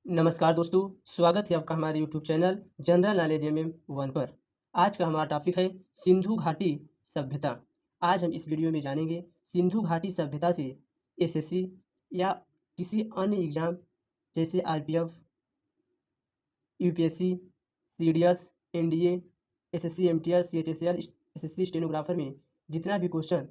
नमस्कार दोस्तों, स्वागत है आपका हमारे YouTube channel general knowledge MM1 पर। आज का हमारा टॉपिक है सिंधु घाटी सभ्यता। आज हम इस वीडियो में जानेंगे सिंधु घाटी सभ्यता से एसएससी या किसी अन्य एग्जाम जैसे RPF, UPSC, CDS, NDA, SSC MTS, CHSL, SSC stenographer में जितना भी क्वेश्चन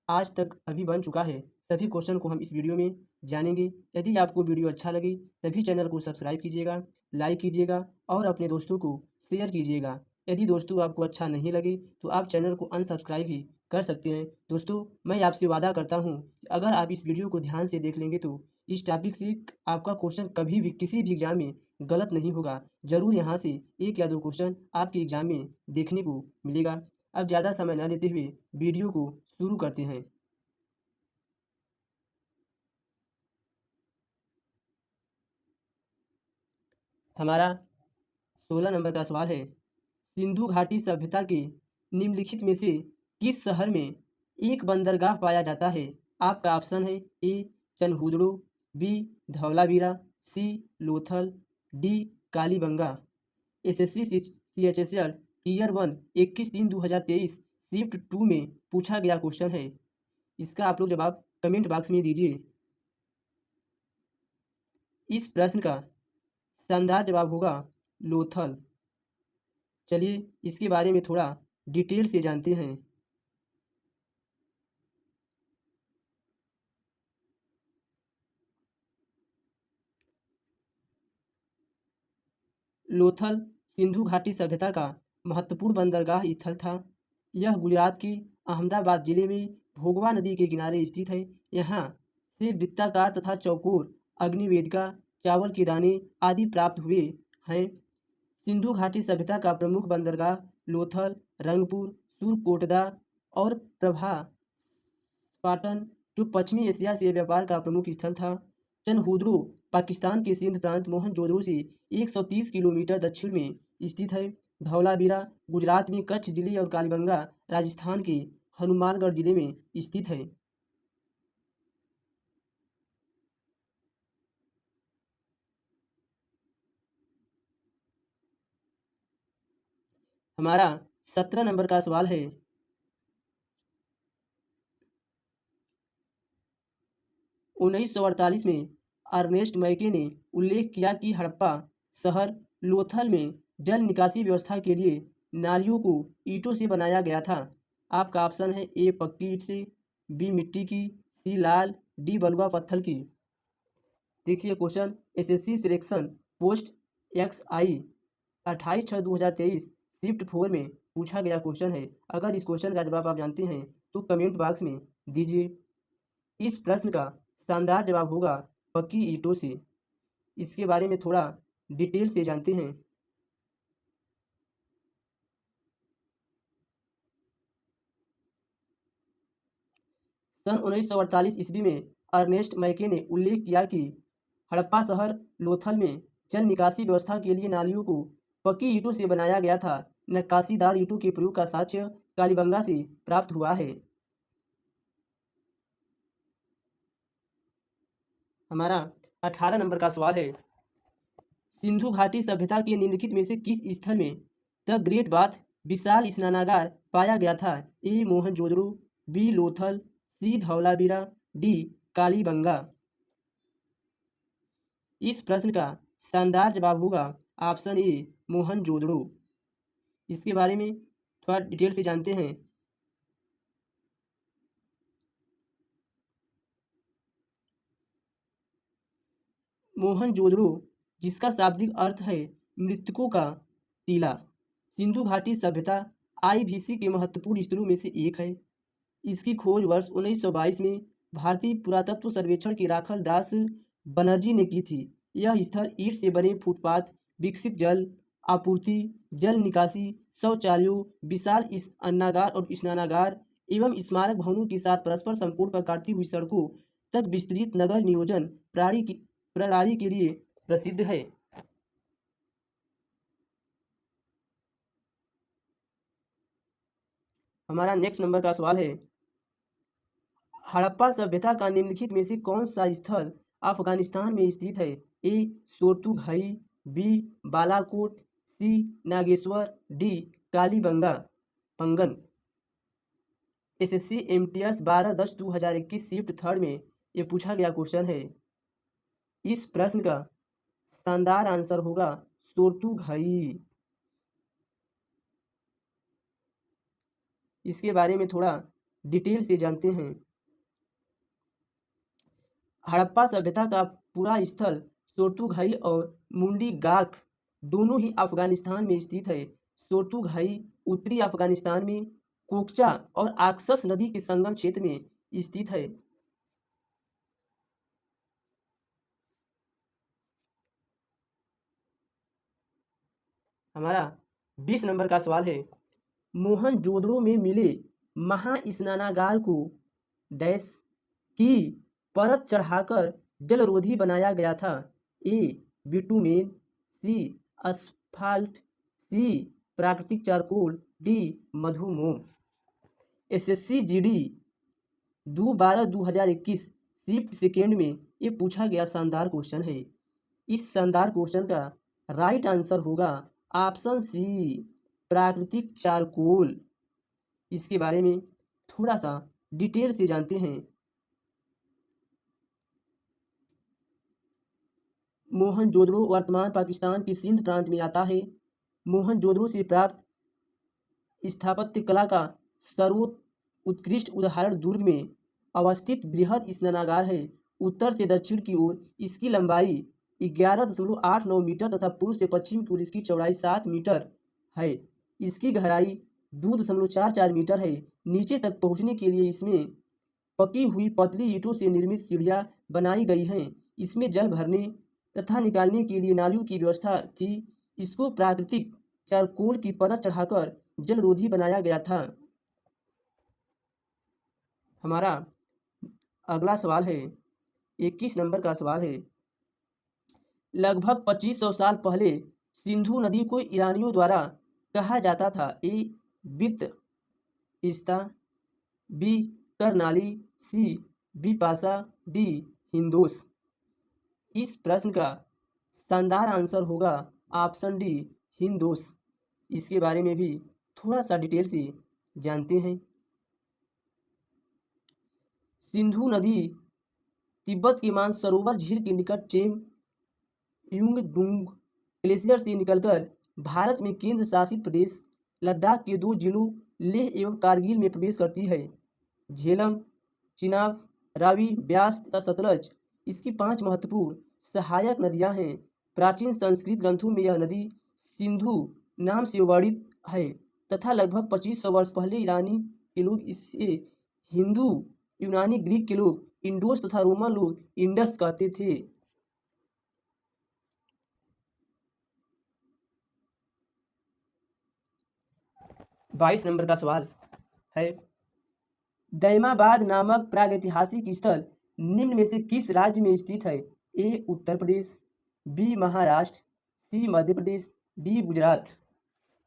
आज तक अभी बन चुका है, सभी क्वेश्चन को हम इस वीडियो में जानेंगे। यदि आपको वीडियो अच्छा लगे तभी चैनल को सब्सक्राइब कीजिएगा, लाइक कीजिएगा और अपने दोस्तों को शेयर कीजिएगा। यदि दोस्तों आपको अच्छा नहीं लगे तो आप चैनल को अनसब्सक्राइब भी कर सकते हैं। दोस्तों, मैं आपसे वादा करता हूँ कि अगर आप इस वीडियो को ध्यान से देख लेंगे तो इस टॉपिक से आपका क्वेश्चन कभी भी किसी भी एग्जाम में गलत नहीं होगा। ज़रूर यहाँ से एक या दो क्वेश्चन आपके एग्जाम में देखने को मिलेगा। अब ज़्यादा समय न लेते हुए वीडियो को शुरू करते हैं। हमारा 16 नंबर का सवाल है, सिंधु घाटी सभ्यता के निम्नलिखित में से किस शहर में एक बंदरगाह पाया जाता है? आपका ऑप्शन है A Chanhudaro, B Dholavira, C Lothal, D Kalibangan. SSC CHSL year 1 21/3/2023 shift 2 में पूछा गया क्वेश्चन है। इसका आप लोग जवाब कमेंट बॉक्स में दीजिए। इस प्रश्न का शानदार जवाब होगा लोथल। चलिए इसके बारे में थोड़ा डिटेल से जानते हैं। लोथल सिंधु घाटी सभ्यता का महत्वपूर्ण बंदरगाह स्थल था। यह गुजरात के अहमदाबाद जिले में भोगवा नदी के किनारे स्थित है। यहाँ से वृत्ताकार तथा चौकोर अग्निवेदिका, चावल के दाने आदि प्राप्त हुए हैं। सिंधु घाटी सभ्यता का प्रमुख बंदरगाह लोथल, रंगपुर, सुरकोटदा और प्रभा पाटन जो पश्चिमी एशिया से व्यापार का प्रमुख स्थल था। चनहुदड़ो पाकिस्तान के सिंध प्रांत मोहनजोदड़ो से 130 किलोमीटर दक्षिण में स्थित है। धौलावीरा गुजरात में कच्छ जिले और कालीबंगा राजस्थान के हनुमानगढ़ जिले में स्थित है। हमारा 17 नंबर का सवाल है, 1948 में अर्नेस्ट मैके ने उल्लेख किया कि हड़प्पा शहर लोथल में जल निकासी व्यवस्था के लिए नालियों को ईंटों से बनाया गया था। आपका ऑप्शन है ए पक्की ईंट से, बी मिट्टी की, सी लाल, डी बलुआ पत्थर की। देखिए question SSC selection post XI 28/6/2023 shift 4 में पूछा गया क्वेश्चन है। अगर इस क्वेश्चन का जवाब आप जानते हैं तो कमेंट बॉक्स में दीजिए। इस प्रश्न का शानदार जवाब होगा पक्की ईंटों से। इसके बारे में थोड़ा डिटेल से जानते हैं। सन 1948 ईस्वी में अर्नेस्ट मैके ने उल्लेख किया कि हड़प्पा शहर लोथल में जल निकासी व्यवस्था के लिए नालियों को पक्की ईंटों से बनाया गया था। नक्काशीदार ईंटों के प्रयोग का साक्ष्य कालीबंगा से प्राप्त हुआ है। हमारा 18 नंबर का सवाल है, सिंधु घाटी सभ्यता के निम्नलिखित में से किस स्थल में द ग्रेट बाथ विशाल स्नानागार पाया गया था? ए मोहनजोदड़ो, बी लोथल, सी धौलावीरा, डी कालीबंगा। इस प्रश्न का शानदार जवाब होगा ऑप्शन ए मोहनजोदड़ो। इसके बारे में थोड़ा डिटेल से जानते हैं। मोहनजोदड़ो, जिसका शाब्दिक अर्थ है मृतकों का टीला, सिंधु घाटी सभ्यता IVC के महत्वपूर्ण स्थलों में से एक है। इसकी खोज वर्ष 1922 में भारतीय पुरातत्व सर्वेक्षण के राखल दास बनर्जी ने की थी। यह स्थल ईंट से बने फुटपाथ, विकसित जल आपूर्ति, जल निकासी, शौचालयों, विशाल अन्नागार और स्नानागार एवं स्मारक भवनों के साथ परस्पर संपूर्ण पर काटती हुई सड़कों तक विस्तृत नगर नियोजन प्रणाली के लिए प्रसिद्ध है। हमारा नेक्स्ट नंबर का सवाल है, हड़प्पा सभ्यता का निम्नलिखित में से कौन सा स्थल अफगानिस्तान में स्थित है? A Shortugai, B Balakot, C Nageshwar, D Kalibangan पंगन। एसएससी एमटीएस 12/10/2021 शिफ्ट थर्ड में ये पूछा गया क्वेश्चन है। इस प्रश्न का शानदार आंसर होगा सोरतुघई। इसके बारे में थोड़ा डिटेल से जानते हैं। हड़प्पा सभ्यता का पूरा स्थल सोरतुघई और मुंडी गाख दोनों ही अफगानिस्तान में स्थित है। सोरतुघई उत्तरी अफगानिस्तान में कोकचा और आक्सस नदी के संगम क्षेत्र में स्थित है। हमारा 20 नंबर का सवाल है, मोहनजोदड़ो में मिले महास्नानागार को डैश की परत चढ़ाकर जलरोधी बनाया गया था। ए बिटुमेन, सी असफाल्ट, सी प्राकृतिक चारकोल, डी मधुमोम। एसएससी जीडी 2/12/2021 शिफ्ट सेकेंड में ये पूछा गया शानदार क्वेश्चन है। इस शानदार क्वेश्चन का राइट आंसर होगा ऑप्शन सी प्राकृतिक चारकोल। इसके बारे में थोड़ा सा डिटेल से जानते हैं। मोहनजोदड़ो वर्तमान पाकिस्तान के सिंध प्रांत में आता है। मोहनजोदड़ो से प्राप्त स्थापत्य कला का सर्वोत्कृष्ट उदाहरण दुर्ग में अवस्थित बृहद स्नानागार है। उत्तर से दक्षिण की ओर इसकी लंबाई 11.89 मीटर तथा पूर्व से पश्चिम की ओर इसकी चौड़ाई 7 मीटर है। इसकी गहराई 2.44 मीटर है। नीचे तक पहुंचने के लिए इसमें पकी हुई पतली ईंटों से निर्मित सीढ़ियां बनाई गई हैं। इसमें जल भरने तथा निकालने के लिए नालियों की व्यवस्था थी। इसको प्राकृतिक चारकोल की परत चढ़ाकर जलरोधी बनाया गया था। हमारा अगला सवाल है, 21 नंबर का सवाल है, लगभग 2500 साल पहले सिंधु नदी को ईरानियों द्वारा कहा जाता था। ए बित इस्ता, बी करनाली, सी बिपाशा, डी हिंदोस। इस प्रश्न का शानदार आंसर होगा ऑप्शन डी हिंदोस। इसके बारे में भी थोड़ा सा डिटेल से जानते हैं। सिंधु नदी तिब्बत के मानसरोवर झील के निकट चेम युंगदुंग ग्लेशियर से निकलकर भारत में केंद्र शासित प्रदेश लद्दाख के 2 जिलों लेह एवं कारगिल में प्रवेश करती है। झेलम, चिनाब, रावी, ब्यास तथा सतलज इसकी 5 महत्वपूर्ण सहायक नदियां हैं। प्राचीन संस्कृत ग्रंथों में यह नदी सिंधु नाम से वर्णित है तथा लगभग 2500 वर्ष पहले ईरानी के लोग इसे हिंदू, यूनानी, ग्रीक के लोग इंडोस तथा रोमन लोग इंडस कहते थे। बाईस नंबर का सवाल है, दैमाबाद नामक प्रागैतिहासिक स्थल निम्न में से किस राज्य में स्थित है। ए उत्तर प्रदेश, बी महाराष्ट्र, सी मध्य प्रदेश, डी गुजरात।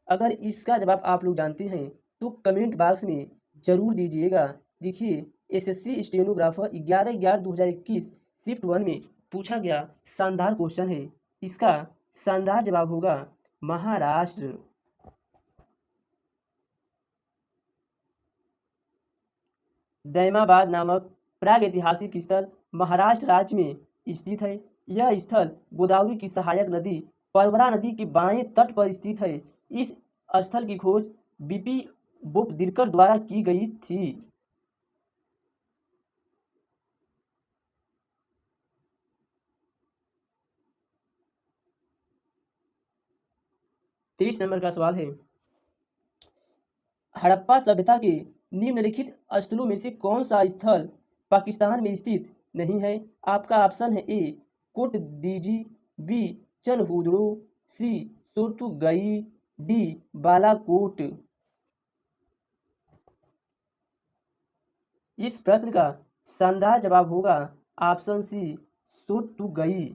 अगर इसका जवाब आप लोग जानते हैं तो कमेंट बॉक्स में जरूर दीजिएगा। देखिए, एसएससी स्टेनोग्राफर 11/11/2021 शिफ्ट 1 में पूछा गया शानदार क्वेश्चन है। इसका शानदार जवाब होगा महाराष्ट्र। दैमाबाद नामक प्रागैतिहासिक स्थल महाराष्ट्र राज्य में स्थित है। यह स्थल गोदावरी की सहायक नदी परवरा नदी के बाएं तट पर स्थित है। इस स्थल की खोज बीपी बोपदिरकर द्वारा की गई थी। 23 नंबर का सवाल है, हड़प्पा सभ्यता के निम्नलिखित स्थलों में से कौन सा स्थल पाकिस्तान में स्थित नहीं है। आपका ऑप्शन है ए कोट दीजी, बी चनहुदड़ो, सी सोर्तुगई, डी बालाकोट। इस प्रश्न का शानदार जवाब होगा ऑप्शन सी सोर्तुगई।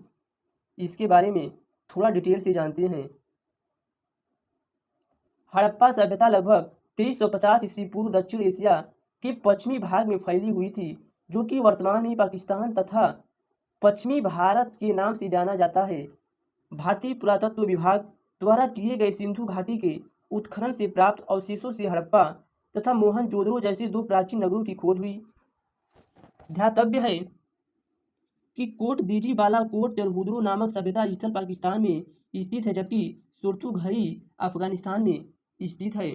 इसके बारे में थोड़ा डिटेल से जानते हैं। हड़प्पा सभ्यता लगभग 2350 ईस्वी पूर्व दक्षिण एशिया के पश्चिमी भाग में फैली हुई थी, जो कि वर्तमान में पाकिस्तान तथा पश्चिमी भारत के नाम से जाना जाता है। भारतीय पुरातत्व विभाग द्वारा किए गए सिंधु घाटी के उत्खनन से प्राप्त अवशेषों से हड़प्पा तथा मोहनजोदड़ो जैसे दो प्राचीन नगरों की खोज हुई। ध्यातव्य है कि कोट दीजी बाला कोट टेलहुदरो नामक सभ्यता स्थल पाकिस्तान में स्थित है, जबकि सुरतुघई अफगानिस्तान में स्थित है।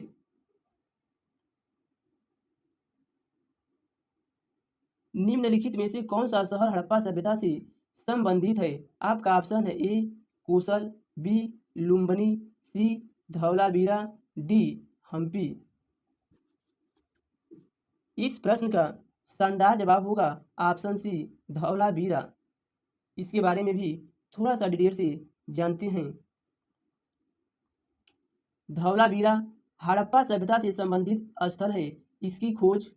निम्नलिखित में से कौन सा शहर हड़प्पा सभ्यता से संबंधित है? आपका ऑप्शन है ए कोसल, बी लुम्बिनी, सी धौलावीरा, डी हम्पी। इस प्रश्न का शानदार जवाब होगा ऑप्शन सी धौलावीरा। इसके बारे में भी थोड़ा सा डिटेल से जानते हैं। धौलावीरा हड़प्पा सभ्यता से संबंधित स्थल है। इसकी खोज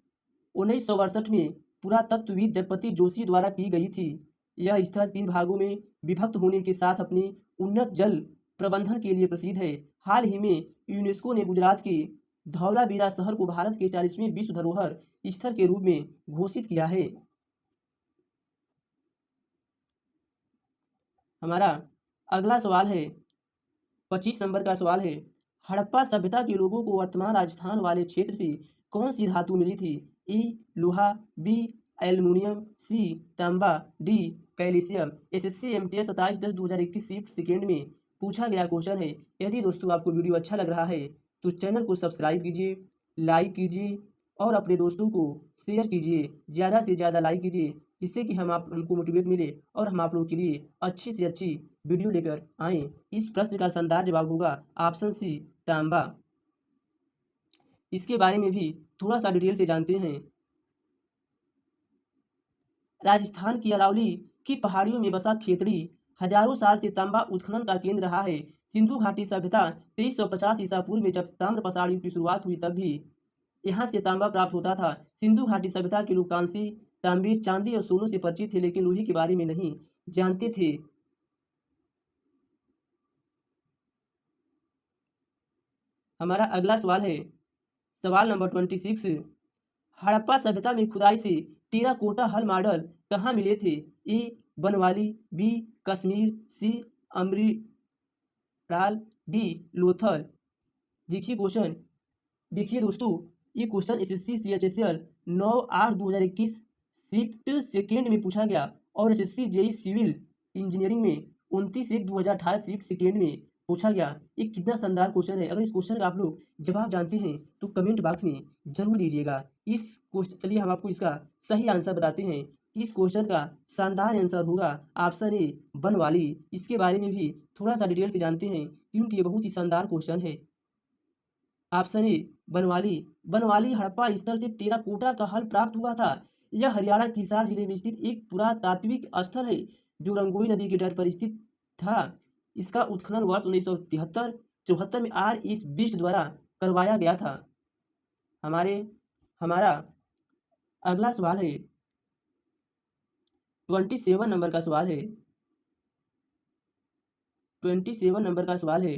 1962 में पुरातत्वविद जगपति जोशी द्वारा की गई थी। यह स्थल 3 भागों में विभक्त होने के साथ अपने उन्नत जल प्रबंधन के लिए प्रसिद्ध है। हाल ही में यूनेस्को ने गुजरात के धौलावीरा शहर को भारत के 40वें विश्व धरोहर स्थल के रूप में घोषित किया है। हमारा अगला सवाल है 25 नंबर का सवाल है, हड़प्पा सभ्यता के लोगों को वर्तमान राजस्थान वाले क्षेत्र से कौन सी धातु मिली थी? ई लोहा, बी एल्युमिनियम, सी तांबा, D calcium. SSC MTS 27/10/2021 shift second में पूछा गया क्वेश्चन है। यदि दोस्तों आपको वीडियो अच्छा लग रहा है तो चैनल को सब्सक्राइब कीजिए, लाइक कीजिए और अपने दोस्तों को शेयर कीजिए। ज़्यादा से ज़्यादा लाइक कीजिए जिससे कि हमको मोटिवेट मिले और हम आप लोगों के लिए अच्छी से अच्छी वीडियो लेकर आएँ। इस प्रश्न का शानदार जवाब होगा ऑप्शन सी तांबा। इसके बारे में भी थोड़ा सा डिटेल से जानते हैं। राजस्थान की अरावली की पहाड़ियों में बसा खेतड़ी हजारों साल से तांबा उत्खनन का केंद्र रहा है। सिंधु घाटी सभ्यता 2350 ईसा पूर्व में जब ताम्र प्रसार युग की शुरुआत हुई तब भी यहाँ से तांबा प्राप्त होता था। सिंधु घाटी सभ्यता के लोग कांसे, तांबे, चांदी और सोनों से परिचित थे, लेकिन लोहे के बारे में नहीं जानते थे। हमारा अगला सवाल है सवाल नंबर 26। हड़प्पा सभ्यता में खुदाई से टेराकोटा हल मॉडल कहाँ मिले थे? ए बनवाली, बी कश्मीर, सी अमृतलाल, डी लोथल। देखिए क्वेश्चन, देखिए दोस्तों, ये question SSC CHSL 9/8/2021 shift second में पूछा गया और एसएससी जेई सिविल इंजीनियरिंग में 29/1/2018 शिफ्ट सेकेंड में पूछा गया। ये कितना शानदार क्वेश्चन है। अगर इस क्वेश्चन का आप लोग जवाब जानते हैं तो कमेंट बॉक्स में जरूर दीजिएगा। इस क्वेश्चन, चलिए हम आपको इसका सही आंसर बताते हैं। इस क्वेश्चन का शानदार आंसर होगा ऑप्शन ए बनवाली। इसके बारे में भी थोड़ा सा डिटेल से जानते हैं क्योंकि ये बहुत ही शानदार क्वेश्चन है। Option A Banawali. बनवाली हड़प्पा स्थल से टेराकोटा का हल प्राप्त हुआ था। यह हरियाणा के हिसार जिले में स्थित एक पुरातात्विक स्थल है जो रंगोई नदी के तट पर स्थित था। इसका उत्खनन वर्ष 1973-74 में आर.एस. बिष्ट द्वारा करवाया गया था। हमारा अगला सवाल है 27 नंबर का सवाल है। 27 नंबर का सवाल है,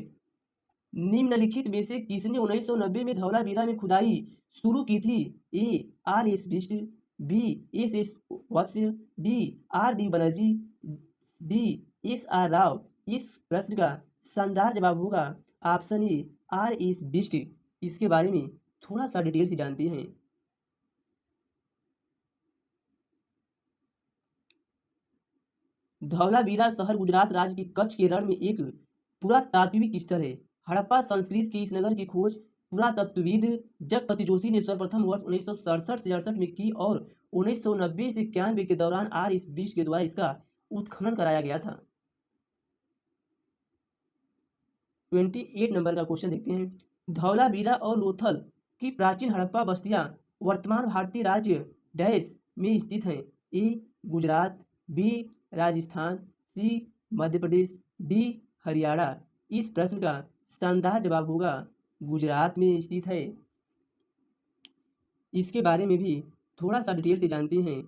निम्नलिखित में से किसने 1990 में धौलावीरा में खुदाई शुरू की थी? A R S. Bisht, B S S. Vats, D R D. Banerjee, D S R. Rao. इस प्रश्न का शानदार जवाब होगा ऑप्शन ए आर.एस. बिष्ट। इसके बारे में थोड़ा सा डिटेल से जानते हैं। धौलावीरा शहर गुजरात राज्य के कच्छ के रण में एक पुरातात्विक स्थल है। हड़प्पा संस्कृति के इस नगर की खोज पुरातत्वविद जगपति जोशी ने सर्वप्रथम वर्ष 1967 से 68 में की और 1990 से 91 के दौरान आर.एस. बिष्ट के द्वारा इसका उत्खनन कराया गया था। 28 नंबर का क्वेश्चन देखते हैं। धौलावीरा और लोथल की प्राचीन हड़प्पा बस्तियां वर्तमान भारतीय राज्य डैश में स्थित हैं? ए गुजरात, बी राजस्थान, सी मध्य प्रदेश, डी हरियाणा। इस प्रश्न का शानदार जवाब होगा गुजरात में स्थित है। इसके बारे में भी थोड़ा सा डिटेल से जानते हैं।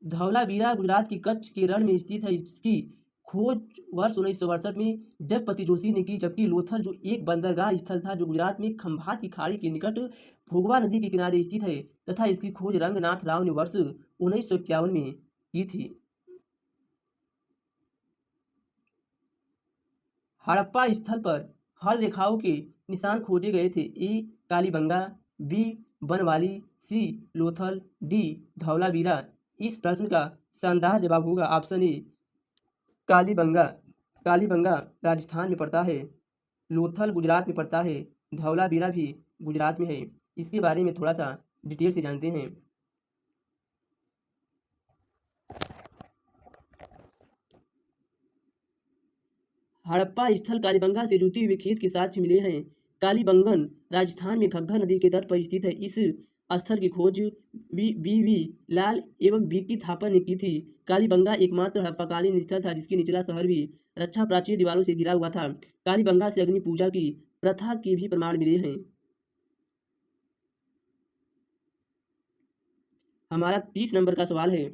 धौलावीरा गुजरात की कच्छ के रण में स्थित है। इसकी खोज वर्ष 1962 में जगपति जोशी ने की, जबकि लोथल जो एक बंदरगाह स्थल था जो गुजरात में खंभात की खाड़ी के निकट भोगवा नदी के किनारे स्थित है तथा इसकी खोज रंगनाथ राव ने वर्ष 1951 में की थी। हड़प्पा स्थल पर हल रेखाओं के निशान खोजे गए थे। ए कालीबंगा, बी बनवाली, सी लोथल, डी धौलावीरा। इस प्रश्न का शानदार जवाब होगा ऑप्शन ए कालीबंगा। कालीबंगा राजस्थान में पड़ता है, लोथल गुजरात में पड़ता है, धौलावीरा भी गुजरात में है। इसके बारे में थोड़ा सा डिटेल से जानते हैं। हड़प्पा स्थल कालीबंगा से जुटी हुए खेत के साक्ष्य मिले हैं। कालीबंगन राजस्थान में घग्गर नदी के तट पर स्थित है। इस स्थल की खोज बी लाल एवं बी की थापा ने की थी। कालीबंगा एकमात्र हड़प्पाकालीन स्थल था जिसके निचला शहर भी रक्षा प्राचीर दीवारों से घिरा हुआ था। कालीबंगा से अग्नि पूजा की प्रथा के भी प्रमाण मिले हैं। हमारा 30 नंबर का सवाल है,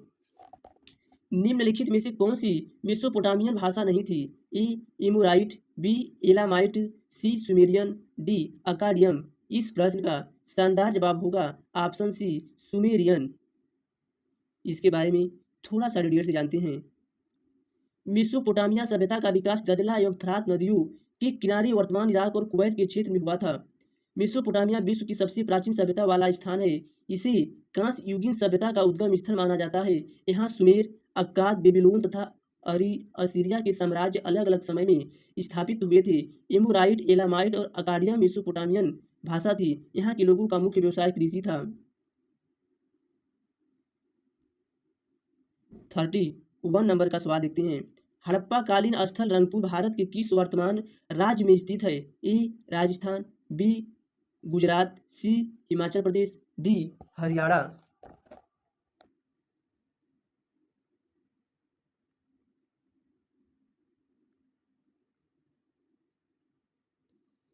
निम्नलिखित में से कौन सी मेसोपोटामियन भाषा नहीं थी? ए एमोराइट, बी एलामाइट, सी सुमेरियन, डी अकाडियम। इस प्रश्न का शानदार जवाब होगा ऑप्शन सी सुमेरियन। इसके बारे में थोड़ा सा डिटेल से जानते हैं। मेसोपोटामिया सभ्यता का विकास दजला एवं फरात नदियों के किनारे वर्तमान इराक और कुवैत के क्षेत्र में हुआ था। मेसोपोटामिया विश्व की सबसे प्राचीन सभ्यता वाला स्थान है। इसे कांस्य युगीन सभ्यता का उद्गम स्थल माना जाता है। यहाँ सुमेर, अक्काद, बेबीलोन तथा असीरिया के साम्राज्य अलग अलग समय में स्थापित हुए थे। एमोराइट, एलामाइट और अकाडिया मेसोपोटामियन भाषा थी। यहाँ के लोगों का मुख्य व्यवसाय कृषि था। 31 नंबर का सवाल देखते हैं। हड़प्पा कालीन स्थल रंगपुर भारत के किस वर्तमान राज्य में स्थित है? ए राजस्थान, बी गुजरात, सी हिमाचल प्रदेश, डी हरियाणा।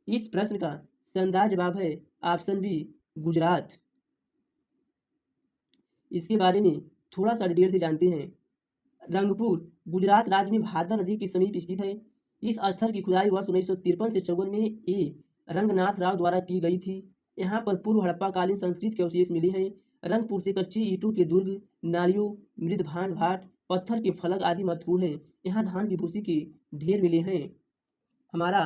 इस प्रश्न का शानदार जवाब है ऑप्शन बी गुजरात। इसके बारे में थोड़ा सा डिटेल से जानते हैं। रंगपुर गुजरात राज्य में भादर नदी के समीप स्थित है। इस स्थल की खुदाई वर्ष 1953 से 54 में ए रंगनाथ राव द्वारा की गई थी। यहाँ पर पूर्व हड़प्पा कालीन संस्कृति के अवशेष मिले हैं। रंगपुर से कच्ची ईंटों के दुर्ग, नालियों, मृद भांड भाट, पत्थर के फलक आदि महत्वपूर्ण हैं। यहाँ धान की भूसी के ढेर मिले हैं। हमारा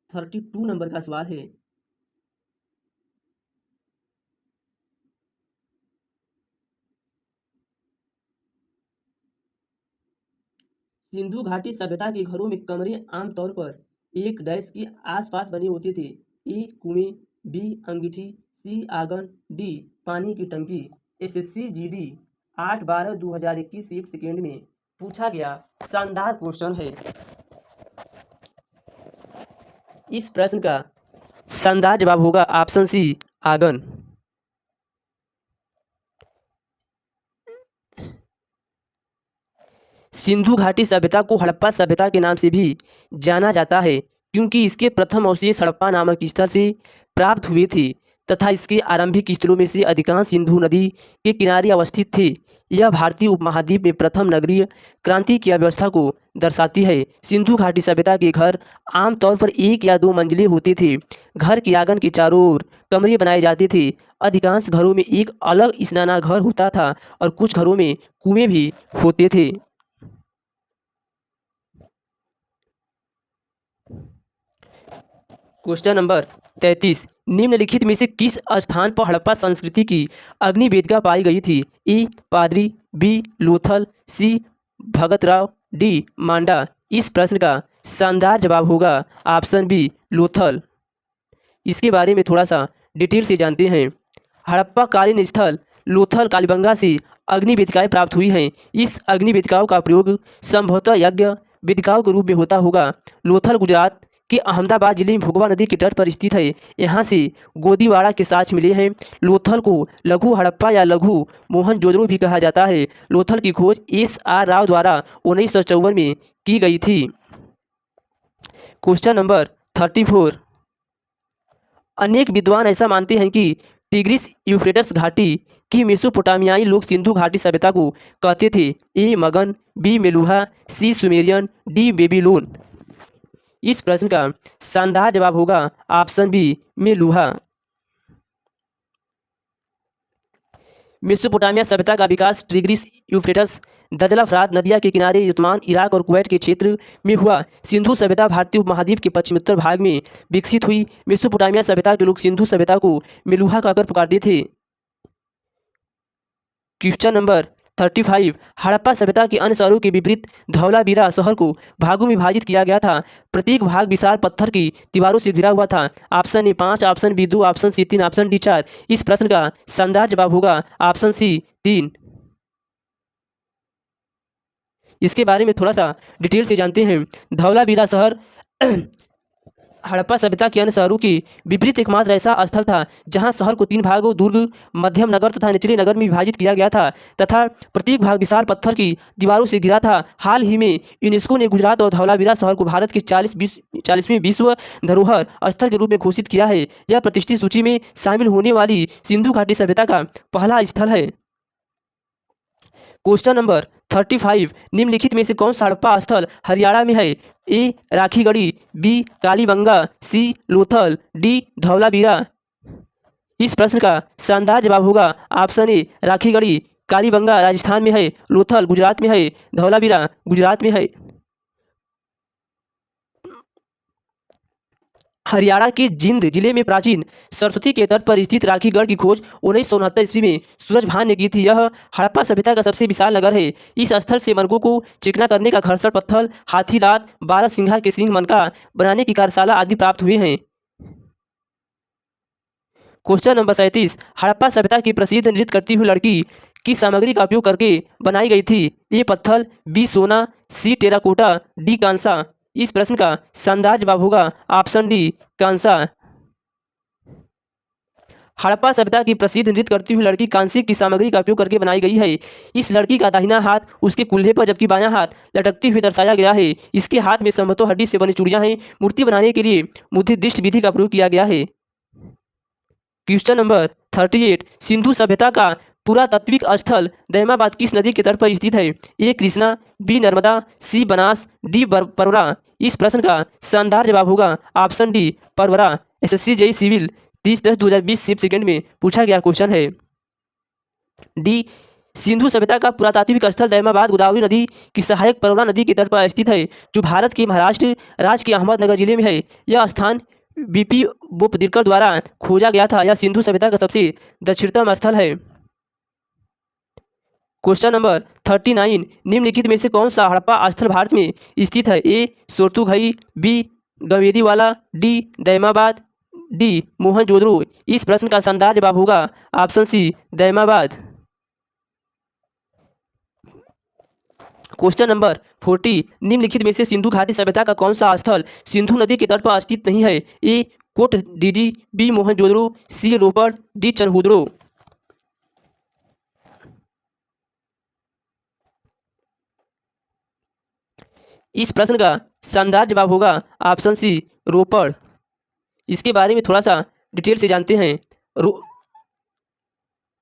32 नंबर का सवाल है, सिंधु घाटी सभ्यता के घरों में कमरे आमतौर पर एक डैश के आसपास बने होते थे। ए कुएं, बी अंगीठी, सी आंगन, डी पानी की टंकी। एसएससी जीडी 8/12/2021 से 1 सेकेंड में पूछा गया शानदार क्वेश्चन है। इस प्रश्न का शानदार जवाब होगा ऑप्शन सी आंगन। सिंधु घाटी सभ्यता को हड़प्पा सभ्यता के नाम से भी जाना जाता है क्योंकि इसके प्रथम अवशेष हड़प्पा नामक स्थल से प्राप्त हुए थे तथा इसके आरंभिक स्थलों में से अधिकांश सिंधु नदी के किनारे अवस्थित थे। यह भारतीय उपमहाद्वीप में प्रथम नगरीय क्रांति की अवस्था को दर्शाती है। सिंधु घाटी सभ्यता के घर आमतौर पर 1 या 2 मंजिले होते थे। घर के आंगन के चारों ओर कमरे बनाए जाते थे। अधिकांश घरों में एक अलग स्नानागार होता था और कुछ घरों में कुएं भी होते थे। क्वेश्चन नंबर 33, निम्नलिखित में से किस स्थान पर हड़प्पा संस्कृति की अग्नि वेदिका पाई गई थी? ए पादरी, बी लोथल, सी भगतराव, डी मांडा। इस प्रश्न का शानदार जवाब होगा ऑप्शन बी लोथल। इसके बारे में थोड़ा सा डिटेल से जानते हैं। हड़प्पा कालीन स्थल लोथल कालीबंगा से अग्नि वेदिकाएँ प्राप्त हुई हैं। इस अग्नि वेदिकाओं का प्रयोग संभवतः यज्ञ वेदिकाओं के रूप में होता होगा। लोथल गुजरात के अहमदाबाद जिले में भोगवा नदी के तट पर स्थित है। यहाँ से गोदीवाड़ा के साक्ष्य मिले हैं। लोथल को लघु हड़प्पा या लघु मोहनजोदड़ो भी कहा जाता है। लोथल की खोज SR राव द्वारा 1954 में की गई थी। क्वेश्चन नंबर 34, अनेक विद्वान ऐसा मानते हैं कि टिग्रिस यूफ्रेटस घाटी की मेसोपोटामियाई लोग सिंधु घाटी सभ्यता को कहते थे। ए मगन, बी मेलुहा, सी सुमेरियन, डी बेबीलोन। इस प्रश्न का शानदार जवाब होगा ऑप्शन बी मेलुहा। मेसोपोटामिया सभ्यता का विकास टिग्रिस यूफ्रेटस दजला फरात नदिया के किनारे युतमान इराक और कुवैत के क्षेत्र में हुआ। सिंधु सभ्यता भारतीय उपमहाद्वीप के पश्चिमोत्तर भाग में विकसित हुई। मेसोपोटामिया सभ्यता के लोग सिंधु सभ्यता को मेलुहा कहकर पुकारते थे। क्वेश्चन नंबर 35, हड़प्पा सभ्यता के अन्य शहरों के विपरीत धौलावीरा शहर को भागों में विभाजित किया गया था। प्रत्येक भाग विशाल पत्थर की दीवारों से घिरा हुआ था। Option A 5, option B 2, option C 3, option D 4। इस प्रश्न का शानदार जवाब होगा ऑप्शन सी 3। इसके बारे में थोड़ा सा डिटेल से जानते हैं। धौलावीरा शहर हड़प्पा सभ्यता के अन्य शहरों के विपरीत एकमात्र ऐसा स्थल था जहां शहर को 3 भागों दुर्ग, मध्यम नगर तथा निचले नगर में विभाजित किया गया था तथा प्रत्येक भाग विशाल पत्थर की दीवारों से घिरा था। हाल ही में यूनेस्को ने गुजरात और धौलावीरा शहर को भारत के 40वीं विश्व धरोहर स्थल के रूप में घोषित किया है। यह प्रतिष्ठित सूची में शामिल होने वाली सिंधु घाटी सभ्यता का पहला स्थल है। क्वेश्चन नंबर 35, निम्नलिखित में से कौन सा हड़प्पा स्थल हरियाणा में है? ए राखीगढ़ी, बी कालीबंगा, सी लोथल, डी धौलावीरा। इस प्रश्न का शानदार जवाब होगा ऑप्शन ए राखीगढ़ी। कालीबंगा राजस्थान में है, लोथल गुजरात में है, धौलावीरा गुजरात में है। हरियाणा के जिंद जिले में प्राचीन सरस्वती के तट पर स्थित राखीगढ़ की खोज 1969 ईस्वी में सूरजभान ने की थी। यह हड़प्पा सभ्यता का सबसे विशाल नगर है। इस स्थल से मनकों को चिकना करने का घर्षण पत्थर, हाथी दांत, 12 सिंघा के सींग मनका बनाने की कार्यशाला आदि प्राप्त हुए हैं। क्वेश्चन नंबर 37, हड़प्पा सभ्यता की प्रसिद्ध नृत्य करती हुई लड़की की सामग्री का उपयोग करके बनाई गई थी? ए पत्थर, बी सोना, सी टेराकोटा, डी कांसा। इस प्रश्न का शानदार जवाब होगा ऑप्शन डी कांसा। हड़प्पा सभ्यता की प्रसिद्ध नृत्य करती हुई लड़की कांसे की सामग्री का उपयोग करके बनाई गई है। इस लड़की का दाहिना हाथ उसके कूल्हे पर जबकि बायां हाथ लटकती हुई दर्शाया गया है। इसके हाथ में संभवतः हड्डी से बनी चूड़ियां हैं। मूर्ति बनाने के लिए मुद्रित विधि का प्रयोग किया गया है। क्वेश्चन नंबर 38, सिंधु सभ्यता का पुरातात्विक स्थल दैमाबाद किस नदी के तट पर स्थित है? ए कृष्णा, बी नर्मदा, सी बनास, डी परवरा। इस प्रश्न का शानदार जवाब होगा option D Pravara. SSC JEE civil 30/10/2020 सिर्फ सेकंड में पूछा गया क्वेश्चन है। डी सिंधु सभ्यता का पुरातात्विक स्थल दैमाबाद गोदावरी नदी की सहायक परवरा नदी के तट पर स्थित है जो भारत के महाराष्ट्र राज्य के अहमदनगर जिले में है। यह स्थान बीपी बोपदिरकर द्वारा खोजा गया था। यह सिंधु सभ्यता का सबसे दक्षिणतम स्थल है। क्वेश्चन नंबर 39, निम्नलिखित में से कौन सा हड़प्पा स्थल भारत में स्थित है? A Shortugai, B Ganweriwala, D Daimabad, D Mohenjodaro. इस प्रश्न का शानदार जवाब होगा option C Daimabad. Question number 40, निम्नलिखित में से सिंधु घाटी सभ्यता का कौन सा स्थल सिंधु नदी के तट पर स्थित नहीं है? ए कोट डीजी, बी मोहनजोदड़ो, सी रोपड़, डी चनहुदड़ो। इस प्रश्न का शानदार जवाब होगा ऑप्शन सी रोपड़। इसके बारे में थोड़ा सा डिटेल से जानते हैं।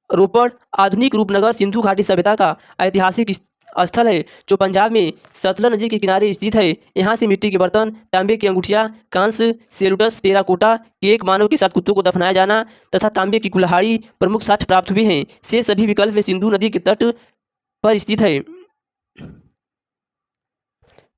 रोपड़ आधुनिक रूपनगर सिंधु घाटी सभ्यता का ऐतिहासिक स्थल है जो पंजाब में सतलज नदी के किनारे स्थित है। यहाँ से मिट्टी के बर्तन, तांबे की अंगूठियाँ, कांस्य, सेलुटस, टेराकोटा, केक, मानव के साथ कुत्तों को दफनाया जाना तथा तांबे की कुल्हाड़ी प्रमुख साक्ष्य प्राप्त हुए हैं। से सभी विकल्प में सिंधु नदी के तट पर स्थित है।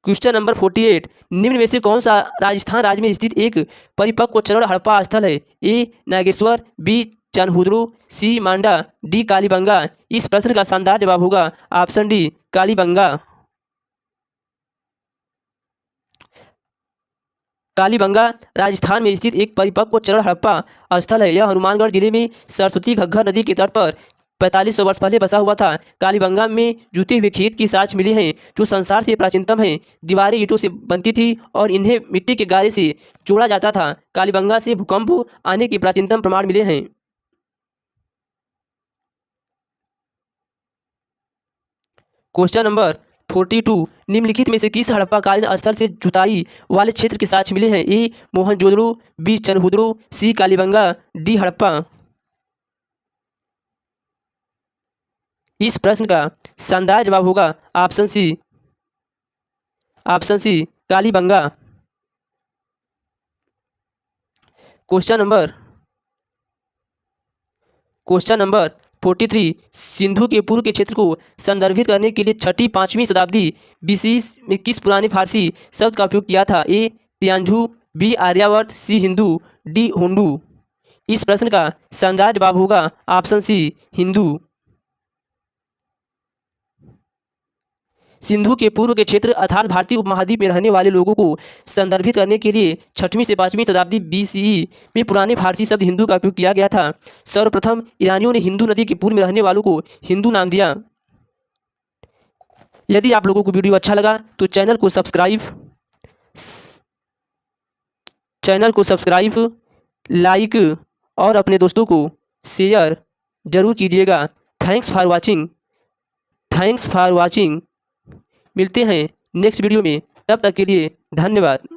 क्वेश्चन नंबर 48, निम्न में से कौन सा राजस्थान राज्य में स्थित एक परिपक्व चरण हड़प्पा स्थल है? ए नागेश्वर, बी चनहुदड़ो, सी मांडा, डी कालीबंगा। इस प्रश्न का शानदार जवाब होगा ऑप्शन डी कालीबंगा। कालीबंगा राजस्थान में स्थित एक परिपक्व चरण हड़प्पा स्थल है। यह हनुमानगढ़ जिले में सरस्वती घग्घर नदी के तट पर 4500 वर्ष पहले बसा हुआ था। कालीबंगा में जूते हुए खेत की साक्ष्य मिले हैं जो संसार से प्राचीनतम हैं। दीवारें ईंटों से बनती थी और इन्हें मिट्टी के गारे से जोड़ा जाता था। कालीबंगा से भूकंप आने के प्राचीनतम प्रमाण मिले हैं। क्वेश्चन नंबर 42, निम्नलिखित में से किस हड़प्पाकालीन स्थल से जुताई वाले क्षेत्र के साक्ष्य मिले हैं? A Mohenjodaro, B Chanhudaro, C Kalibangan, D Harappa. इस प्रश्न का शानदार जवाब होगा option C Kalibangan. Question number 43 Sindhu के पूर्व के क्षेत्र को संदर्भित करने के लिए 6वीं-5वीं शताब्दी BC में किस पुराने फारसी शब्द का उपयोग किया था? ए तियानझू, बी आर्यावर्त, सी हिंदू, डी होंडू। इस प्रश्न का शानदार जवाब होगा ऑप्शन सी हिंदू। सिंधु के पूर्व के क्षेत्र अर्थात भारतीय उपमहाद्वीप में रहने वाले लोगों को संदर्भित करने के लिए 6वीं से 5वीं शताब्दी BCE में पुराने फारसी शब्द हिंदू का उपयोग किया गया था। सर्वप्रथम ईरानियों ने हिंदू नदी के पूर्व में रहने वालों को हिंदू नाम दिया। यदि आप लोगों को वीडियो अच्छा लगा तो चैनल को सब्सक्राइब, लाइक और अपने दोस्तों को शेयर जरूर कीजिएगा। Thanks for watching. मिलते हैं नेक्स्ट वीडियो में, तब तक के लिए धन्यवाद।